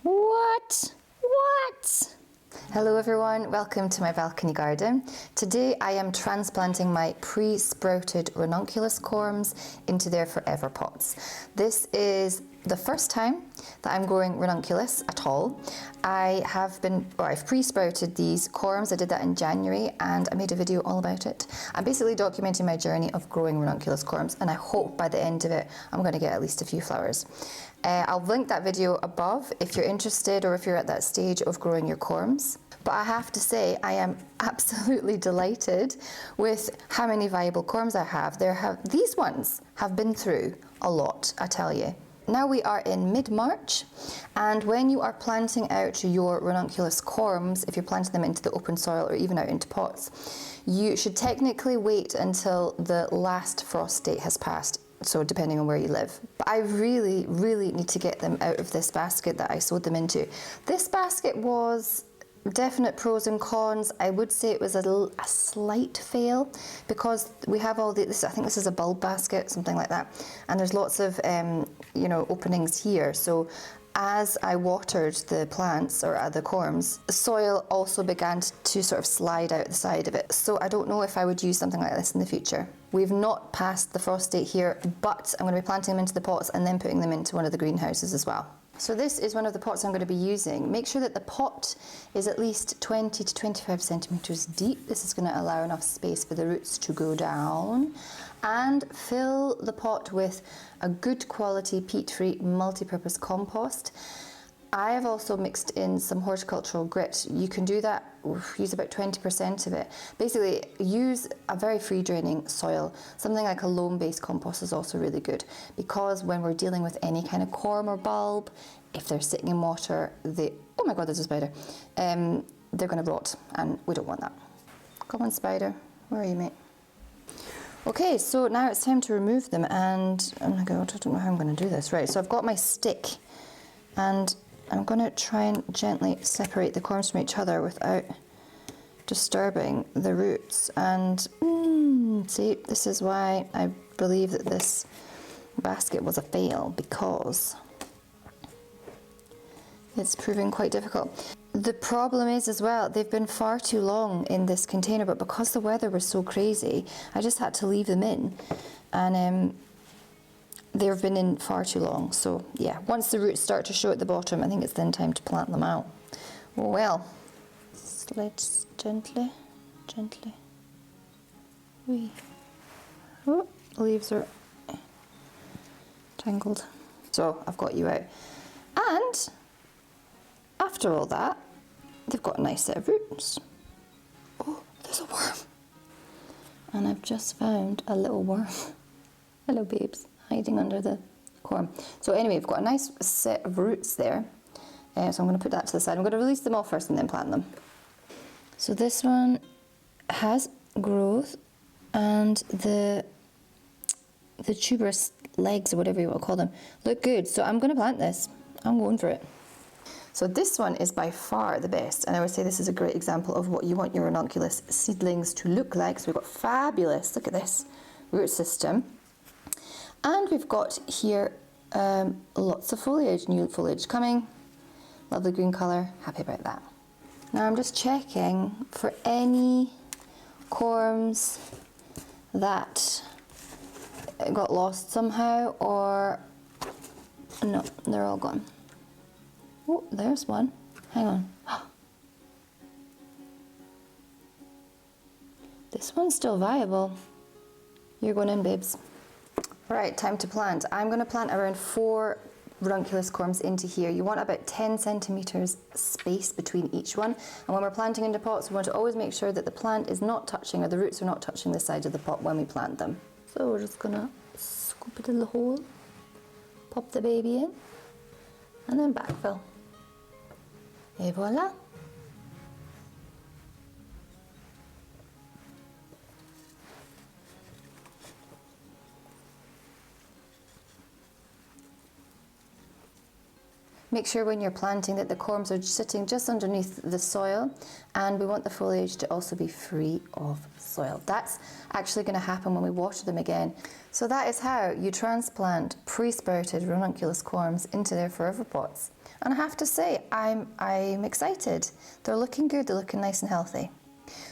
What? What? Hello everyone, welcome to my balcony garden. Today I am transplanting my pre-sprouted ranunculus corms into their forever pots. This is the first time that I'm growing ranunculus at all. I've pre-sprouted these corms. I did that in January and I made a video all about it. I'm basically documenting my journey of growing ranunculus corms, and I hope by the end of it I'm going to get at least a few flowers. I'll link that video above if you're interested or if you're at that stage of growing your corms. But I have to say, I am absolutely delighted with how many viable corms I have. These ones have been through a lot, I tell you. Now we are in mid-March, and when you are planting out your ranunculus corms, if you're planting them into the open soil or even out into pots, you should technically wait until the last frost date has passed. So depending on where you live. But I really, really need to get them out of this basket that I sowed them into. This basket was definite pros and cons. I would say it was a slight fail because we have all this. I think this is a bulb basket, something like that. And there's lots of, openings here. So as I watered the plants or the corms, the soil also began to sort of slide out the side of it. So I don't know if I would use something like this in the future. We've not passed the frost date here, but I'm going to be planting them into the pots and then putting them into one of the greenhouses as well. So this is one of the pots I'm going to be using. Make sure that the pot is at least 20 to 25 centimeters deep. This is going to allow enough space for the roots to go down. And fill the pot with a good quality peat-free multi-purpose compost. I have also mixed in some horticultural grit. You can do that, use about 20% of it. Basically, use a very free draining soil. Something like a loam-based compost is also really good, because when we're dealing with any kind of corm or bulb, if they're sitting in water, oh my God, there's a spider. They're gonna rot, and we don't want that. Come on, spider, where are you, mate? Okay, so now it's time to remove them, and oh my God, I don't know how I'm gonna do this. Right, so I've got my stick, and I'm going to try and gently separate the corms from each other without disturbing the roots. And see, this is why I believe that this basket was a fail, because it's proving quite difficult. The problem is as well, they've been far too long in this container, but because the weather was so crazy, I just had to leave them in. And they've been in far too long. So yeah, once the roots start to show at the bottom, I think it's then time to plant them out. Well, let's gently. Oh, the leaves are tangled. So I've got you out. And after all that, they've got a nice set of roots. Oh, there's a worm. And I've just found a little worm. Hello, babes. Hiding under the corm. So anyway, we've got a nice set of roots there. So I'm going to put that to the side. I'm going to release them all first and then plant them. So this one has growth, and the tuberous legs, or whatever you want to call them, look good. So I'm going to plant this. I'm going for it. So this one is by far the best, and I would say this is a great example of what you want your ranunculus seedlings to look like. So we've got fabulous, look at this, root system. And we've got here lots of foliage, new foliage coming. Lovely green colour, happy about that. Now I'm just checking for any corms that got lost somehow, or no, they're all gone. Oh, there's one, hang on. This one's still viable. You're going in, babes. Right, time to plant. I'm going to plant around 4 ranunculus corms into here. You want about 10 centimeters space between each one. And when we're planting into pots, we want to always make sure that the plant is not touching, or the roots are not touching the side of the pot when we plant them. So we're just going to scoop it in the hole, pop the baby in, and then backfill. Et voila. Make sure when you're planting that the corms are sitting just underneath the soil, and we want the foliage to also be free of soil. That's actually going to happen when we water them again. So that is how you transplant pre-sprouted ranunculus corms into their forever pots. And I have to say, I'm excited. They're looking good, they're looking nice and healthy.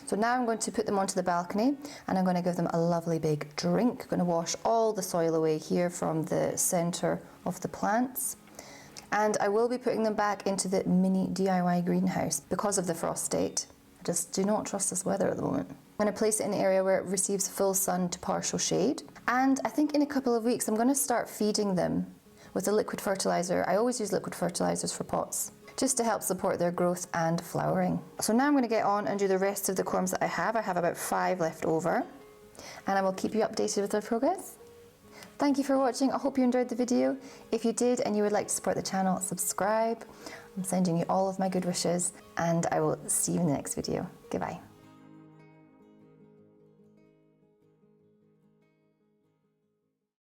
So now I'm going to put them onto the balcony and I'm going to give them a lovely big drink. I'm going to wash all the soil away here from the centre of the plants. And I will be putting them back into the mini DIY greenhouse because of the frost state. I just do not trust this weather at the moment. I'm going to place it in an area where it receives full sun to partial shade. And I think in a couple of weeks I'm going to start feeding them with a liquid fertiliser. I always use liquid fertilisers for pots, just to help support their growth and flowering. So now I'm going to get on and do the rest of the corms that I have. I have about 5 left over, and I will keep you updated with their progress. Thank you for watching. I hope you enjoyed the video. If you did and you would like to support the channel, subscribe. I'm sending you all of my good wishes, and I will see you in the next video. Goodbye.